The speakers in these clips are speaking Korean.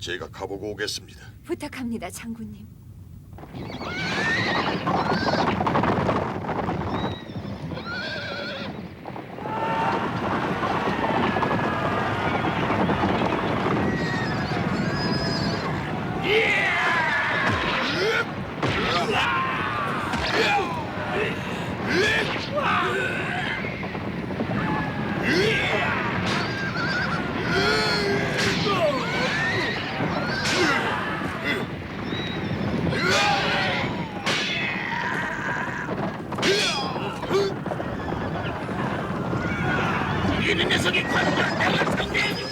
제가 가보고 오겠습니다. 부탁합니다, 장군님. 이는 녀석이 관장 내가 상대해주마.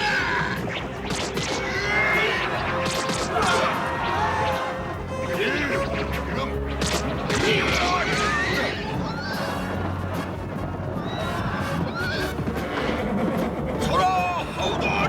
서라, 하우던!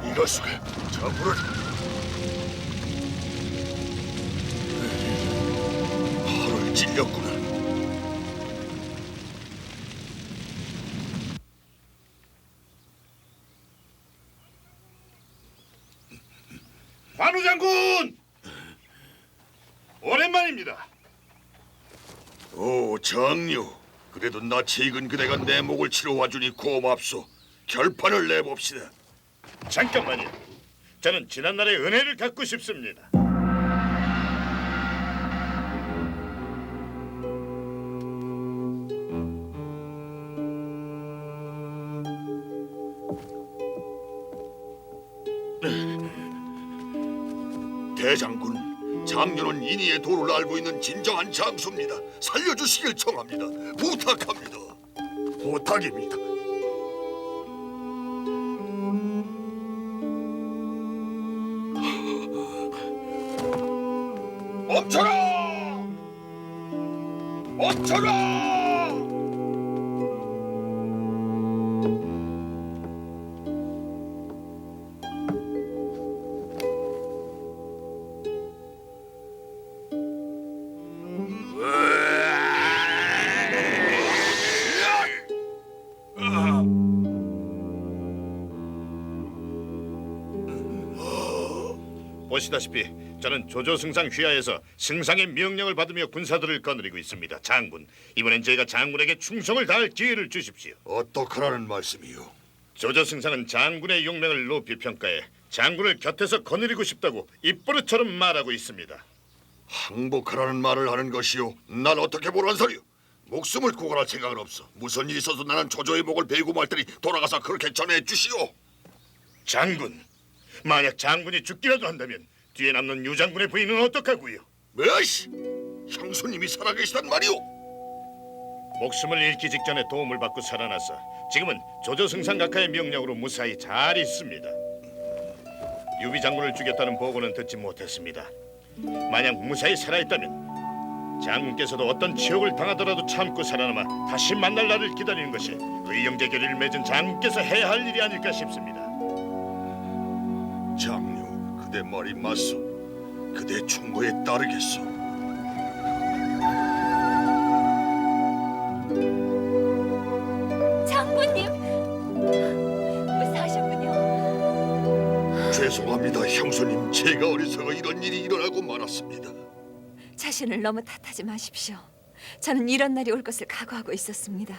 이럴 수가. 잡으러. 팔을 찔렸구나. 관우 장군! 오랜만입니다. 오, 장류. 그래도 낯이 익은 그대가 내 목을 치러 와주니 고맙소. 결판을 내봅시다. 잠깐만요. 저는 지난날의 은혜를 갚고 싶습니다. 대장군, 장류는 인의의 도를 알고 있는 진정한 장수입니다. 살려주시길 청합니다. 부탁합니다. 부탁입니다. 멈춰라! 멈춰라! 보시다시피 저는 조조승상 휘하에서 승상의 명령을 받으며 군사들을 거느리고 있습니다. 장군, 이번엔 저희가 장군에게 충성을 다할 기회를 주십시오. 어떡하라는 말씀이요? 조조승상은 장군의 용맹을 높이 평가해 장군을 곁에서 거느리고 싶다고 입버릇처럼 말하고 있습니다. 항복하라는 말을 하는 것이요. 난 어떻게 보란 소리요? 목숨을 구걸할 생각은 없어. 무슨 일이 있어도 나는 조조의 목을 베고 말 테니 돌아가서 그렇게 전해 주시오. 장군, 만약 장군이 죽기라도 한다면 뒤에 남는 유장군의 부인은 어떡하고요? 뭐시? 형수님이 살아계시단 말이오? 목숨을 잃기 직전에 도움을 받고 살아나서 지금은 조조승상 각하의 명령으로 무사히 잘 있습니다. 유비 장군을 죽였다는 보고는 듣지 못했습니다. 만약 무사히 살아있다면 장군께서도 어떤 지옥을 당하더라도 참고 살아남아 다시 만날 날을 기다리는 것이 의형제 결의를 맺은 장군께서 해야 할 일이 아닐까 싶습니다. 장류, 그대 말이 맞소. 그대 충고에 따르겠소. 장군님, 무사하셨군요. 죄송합니다, 형수님. 제가 어리석어 이런 일이 일어나고 말았습니다. 자신을 너무 탓하지 마십시오. 저는 이런 날이 올 것을 각오하고 있었습니다.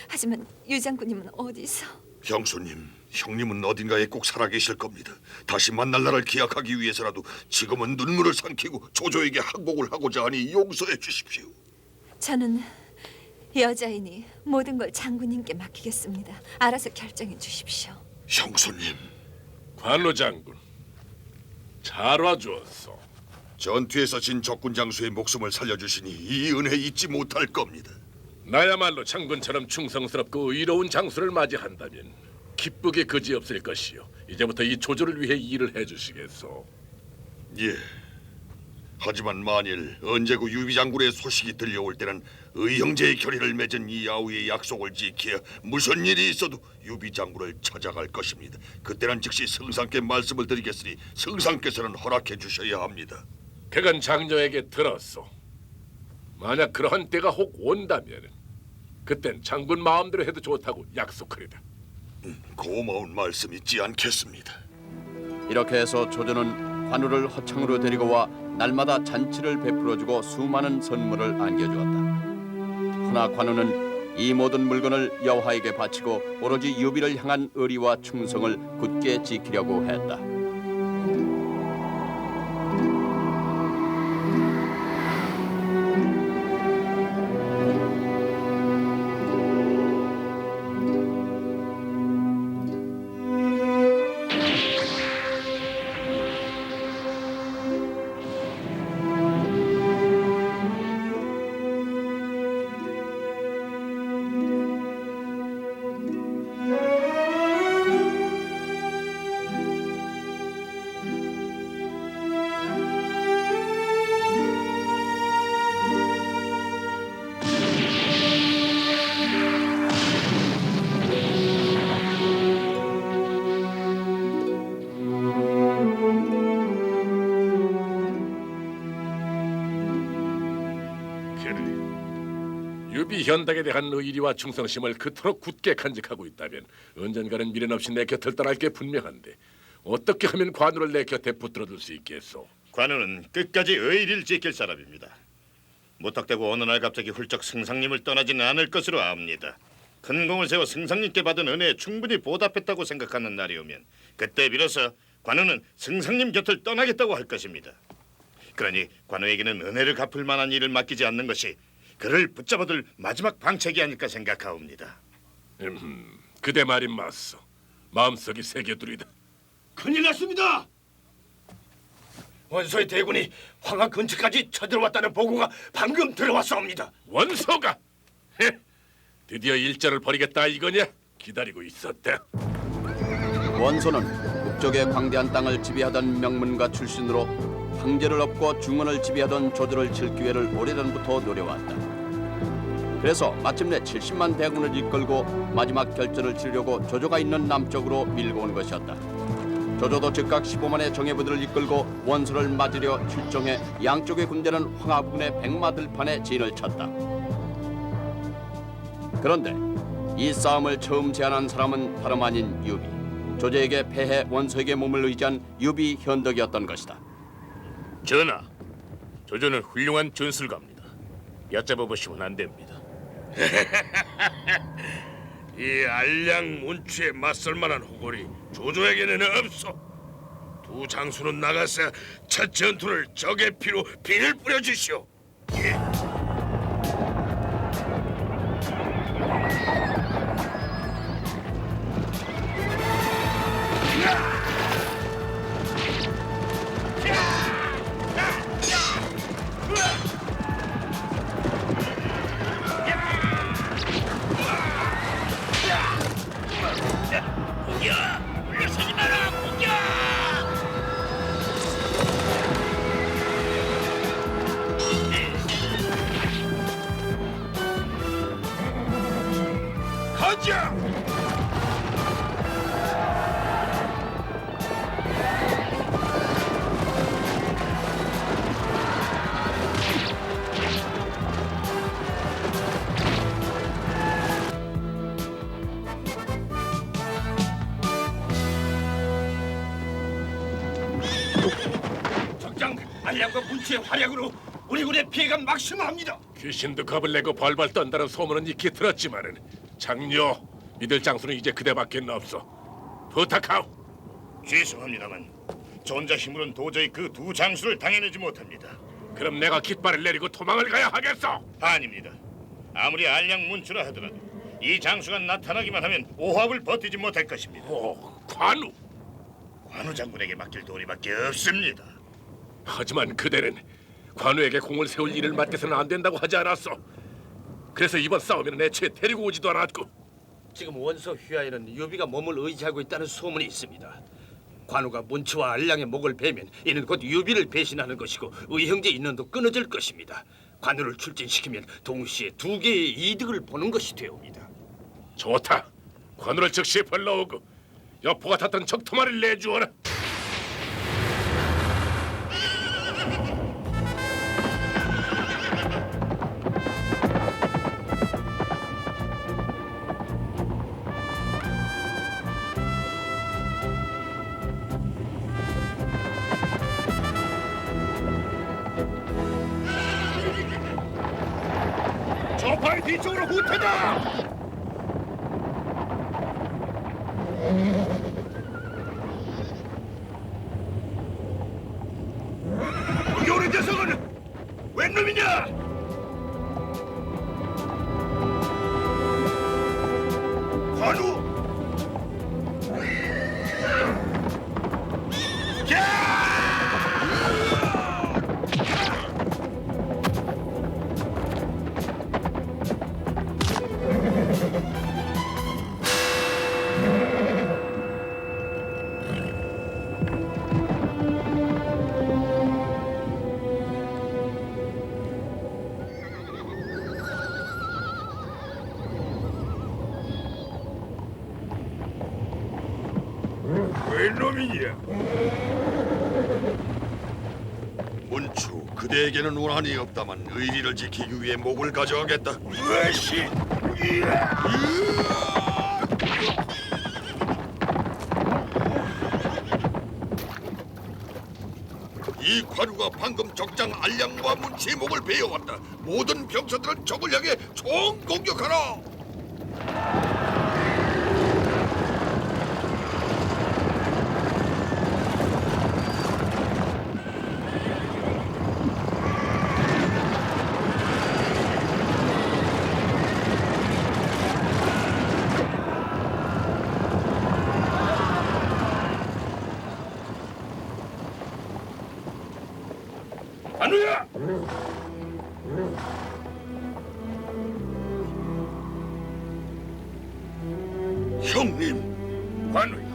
하지만 유 장군님은 어디서? 형수님, 형님은 어딘가에 꼭 살아계실 겁니다. 다시 만날 날을 기약하기 위해서라도 지금은 눈물을 삼키고 조조에게 항복을 하고자 하니 용서해 주십시오. 저는 여자이니 모든 걸 장군님께 맡기겠습니다. 알아서 결정해 주십시오. 형수님, 관로 장군, 잘 와주었소. 전투에서 진 적군 장수의 목숨을 살려주시니 이 은혜 잊지 못할 겁니다. 나야말로 장군처럼 충성스럽고 의로운 장수를 맞이한다면 기쁘게 그지없을 것이요. 이제부터 이 조조를 위해 일을 해주시겠소. 예, 하지만 만일 언제고 유비 장군의 소식이 들려올 때는 의형제의 결의를 맺은 이 아우의 약속을 지켜야 무슨 일이 있어도 유비 장군을 찾아갈 것입니다. 그때는 즉시 승상께 말씀을 드리겠으니 승상께서는 허락해 주셔야 합니다. 그건 장녀에게 들었소. 만약 그러한 때가 혹 온다면 그땐 장군 마음대로 해도 좋다고 약속하리다. 고마운 말씀 잊지 않겠습니다. 이렇게 해서 조조는 관우를 허창으로 데리고 와 날마다 잔치를 베풀어주고 수많은 선물을 안겨주었다. 허나 관우는 이 모든 물건을 여호와에게 바치고 오로지 유비를 향한 의리와 충성을 굳게 지키려고 했다. 유비 현덕에 대한 의리와 충성심을 그토록 굳게 간직하고 있다면 언젠가는 미련 없이 내 곁을 떠날 게 분명한데 어떻게 하면 관우를 내 곁에 붙들어둘 수 있겠소? 관우는 끝까지 의리를 지킬 사람입니다. 무턱대고 어느 날 갑자기 훌쩍 승상님을 떠나지는 않을 것으로 압니다. 큰 공을 세워 승상님께 받은 은혜에 충분히 보답했다고 생각하는 날이 오면 그때 비로소 관우는 승상님 곁을 떠나겠다고 할 것입니다. 그러니 관우에게는 은혜를 갚을 만한 일을 맡기지 않는 것이 그를 붙잡아둘 마지막 방책이 아닐까 생각하옵니다. 그대 말이 맞소. 마음속이 새겨두리다. 큰일 났습니다. 원소의 대군이 황하 근처까지 쳐들어왔다는 보고가 방금 들어왔사옵니다. 원소가? 헤, 드디어 일자를 벌이겠다 이거냐? 기다리고 있었다. 원소는 북쪽의 광대한 땅을 지배하던 명문가 출신으로 황제를 업고 중원을 지배하던 조조를 칠 기회를 오래전부터 노려왔다. 그래서 마침내 70만 대군을 이끌고 마지막 결전을 치르려고 조조가 있는 남쪽으로 밀고 온 것이었다. 조조도 즉각 15만의 정예부들을 이끌고 원소를 맞으려 출정해 양쪽의 군대는 황하부군의 백마들판에 진을 쳤다. 그런데 이 싸움을 처음 제안한 사람은 다름 아닌 유비. 조조에게 패해 원소에게 몸을 의지한 유비 현덕이었던 것이다. 전하, 조조는 훌륭한 전술가입니다. 얕잡아 보시면 안 됩니다. 이 알량 문추에 맞설 만한 호걸이 조조에게는 없어. 두 장수는 나가서 첫 전투를 적의 피로 비를 뿌려주시오. 예. 물러서지 마라, 공격! 가자! 적장 알량과 문치의 활약으로 우리 군의 피해가 막심합니다. 귀신도 겁을 내고 벌벌 떤다는 소문은 익히 들었지만은 장녀 믿을 장수는 이제 그대밖에 없어. 부탁하오. 죄송합니다만 저 혼자 힘으로는 도저히 그 두 장수를 당해내지 못합니다. 그럼 내가 깃발을 내리고 도망을 가야 하겠어. 아닙니다. 아무리 알량 문추라 하더라도 이 장수가 나타나기만 하면 오합을 버티지 못할 것입니다. 오, 관우. 관우 장군에게 맡길 도리밖에 없습니다. 하지만 그대는 관우에게 공을 세울 일을 맡겨서는 안 된다고 하지 않았어. 그래서 이번 싸움에는 애초에 데리고 오지도 않았고. 지금 원소 휘하에는 유비가 몸을 의지하고 있다는 소문이 있습니다. 관우가 문치와 알량의 목을 베면 이는 곧 유비를 배신하는 것이고 의형제 인연도 끊어질 것입니다. 관우를 출진시키면 동시에 두 개의 이득을 보는 것이 되옵니다. 좋다. 관우를 즉시 불러오고 여포가 탔던 적토마를 내주어라. 저팔 뒤쪽으로 후퇴다. 여기 오는 녀석은 웬 놈이냐? 관우! 웬 놈이냐? 문추, 그대에게는 원한이 없다만 의리를 지키기 위해 목을 가져가겠다. 으씨! 이 관우가 방금 적장 알량과 문치의 목을 베어왔다. 모든 병사들은 적을 향해 총 공격하라. 관우야! 형님, 관우야.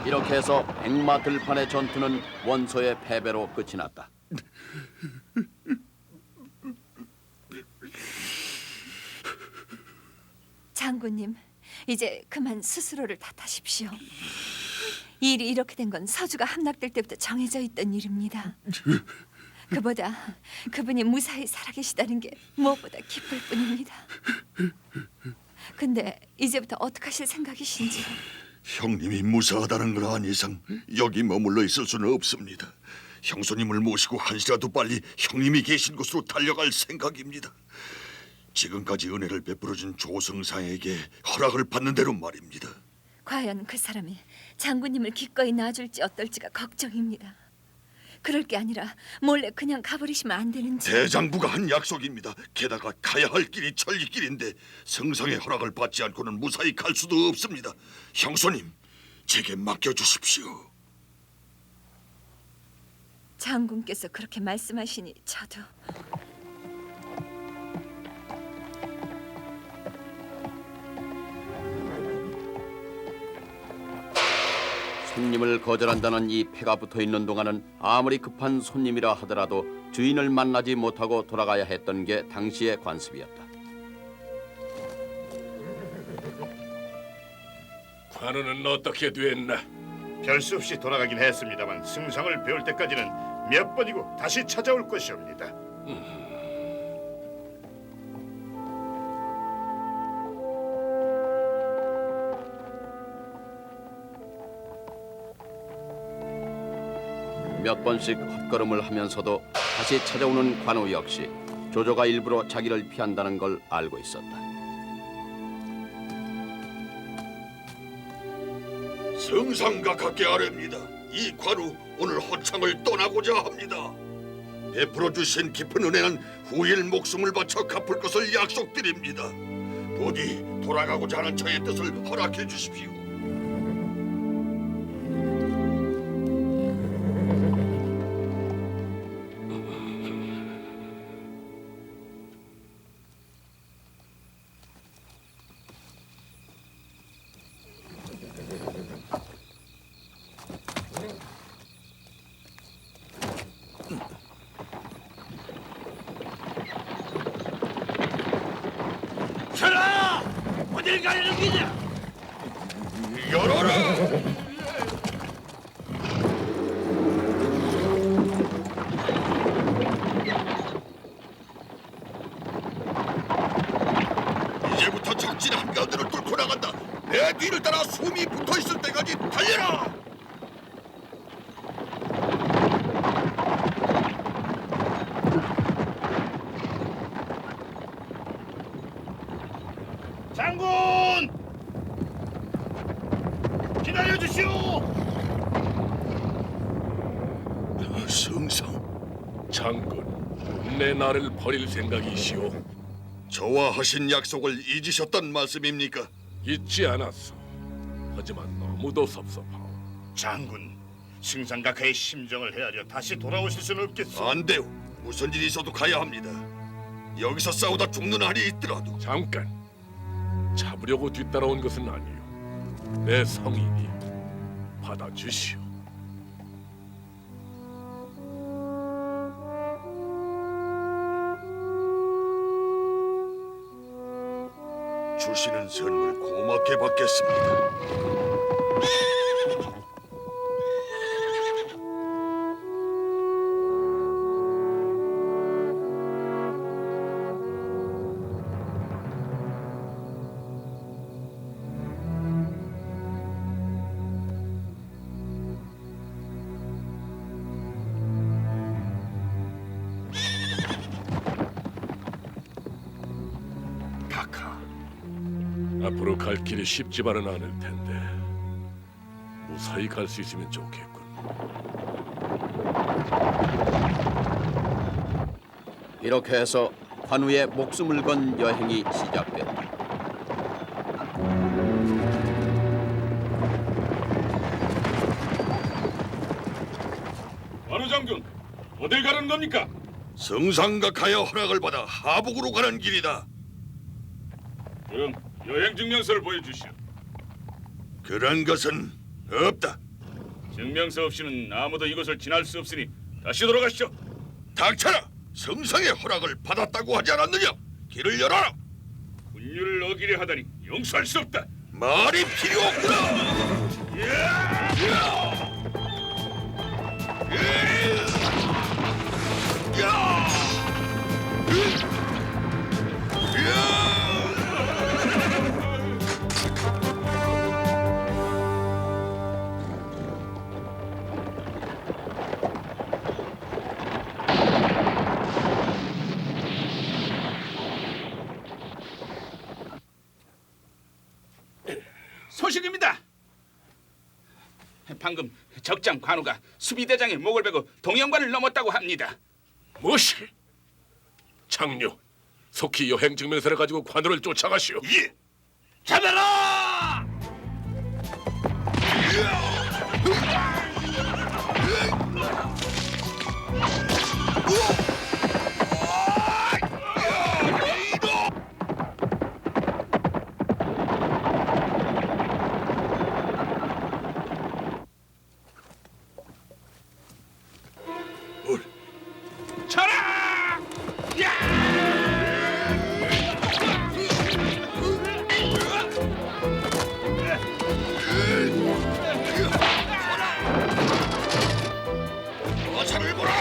이렇게 해서 백마 들판의 전투는 원소의 패배로 끝이 났다. 장군님, 이제 그만 스스로를 탓하십시오. 일이 이렇게 된 건 서주가 함락될 때부터 정해져 있던 일입니다. 그보다 그분이 무사히 살아계시다는 게 무엇보다 기쁠 뿐입니다. 근데 이제부터 어떻게 하실 생각이신지요? 형님이 무사하다는 걸 안 이상 여기 머물러 있을 수는 없습니다. 형수님을 모시고 한시라도 빨리 형님이 계신 곳으로 달려갈 생각입니다. 지금까지 은혜를 베풀어준 조승상에게 허락을 받는 대로 말입니다. 과연 그 사람이 장군님을 기꺼이 놔줄지 어떨지가 걱정입니다. 그럴 게 아니라 몰래 그냥 가버리시면 안 되는지. 대장부가 한 약속입니다. 게다가 가야 할 길이 천리길인데 성상의 허락을 받지 않고는 무사히 갈 수도 없습니다. 형수님, 제게 맡겨주십시오. 장군께서 그렇게 말씀하시니 저도. 손님을 거절한다는 이 패가 붙어있는 동안은 아무리 급한 손님이라 하더라도 주인을 만나지 못하고 돌아가야 했던 게 당시의 관습이었다. 관우는 어떻게 됐나? 별 수 없이 돌아가긴 했습니다만 승상을 배울 때까지는 몇 번이고 다시 찾아올 것이옵니다. 몇 번씩 헛걸음을 하면서도 다시 찾아오는 관우 역시 조조가 일부러 자기를 피한다는 걸 알고 있었다. 성상각하께 아뢰입니다. 이 관우 오늘 허창을 떠나고자 합니다. 베풀어 주신 깊은 은혜는 후일 목숨을 바쳐 갚을 것을 약속드립니다. 부디 돌아가고자 하는 저의 뜻을 허락해 주십시오. 철아! 어딜 가려는 기냐? 열어라! 이제부터 적진 한가운데를 뚫고 나간다. 내 뒤를 따라 숨이 붙어 있을 때까지 달려라! 장군! 기다려 주시오. 성상, 장군, 내 나를 버릴 생각이시오? 저와 하신 약속을 잊으셨단 말씀입니까? 잊지 않았소. 하지만 너무도 섭섭하오. 장군, 승상각하의 심정을 헤아려 다시 돌아오실 수는 없겠소. 안 돼요. 무슨 일이 있어도 가야 합니다. 여기서 싸우다 죽는 한이 있더라도. 잠깐. 잡으려고 뒤따라온 것은 아니오. 내 성인이 받아주시오. 주시는 선물 고맙게 받겠습니다. 카카. 앞으로 갈 길이 쉽지만은 않을 텐데 무사히 갈 수 있으면 좋겠군. 이렇게 해서 관우의 목숨을 건 여행이 시작됐다. 관우 장군, 어딜 가는 겁니까? 성상각하여 허락을 받아 하북으로 가는 길이다. 그럼 여행 증명서를 보여주시오. 그런 것은 없다. 증명서 없이는 아무도 이곳을 지날 수 없으니 다시 돌아가시죠. 닥쳐라! 성상의 허락을 받았다고 하지 않았느냐? 길을 열어라! 분율을 어기려 하다니 용서할 수 없다. 말이 필요 없구나! 소식입니다. 방금 적장 관우가 수비대장의 목을 베고 동영관을 넘었다고 합니다. 무엇이? 장류, 속히 여행 증명서를 가지고 관우를 쫓아가시오. 예! 잡아라! 쳐라! 어차를 보라!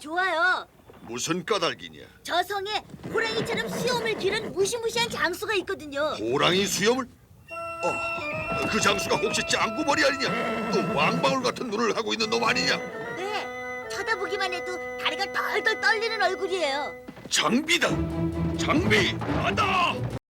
좋아요. 무슨 까닭이냐? 저 성에 호랑이처럼 수염을 기른 무시무시한 장수가 있거든요. 호랑이 수염을? 그 장수가 혹시 짱구머리 아니냐? 또 왕방울 같은 눈을 하고 있는 놈 아니냐? 네, 쳐다보기만 해도 다리가 덜덜 떨리는 얼굴이에요. 장비다. 장비 나다.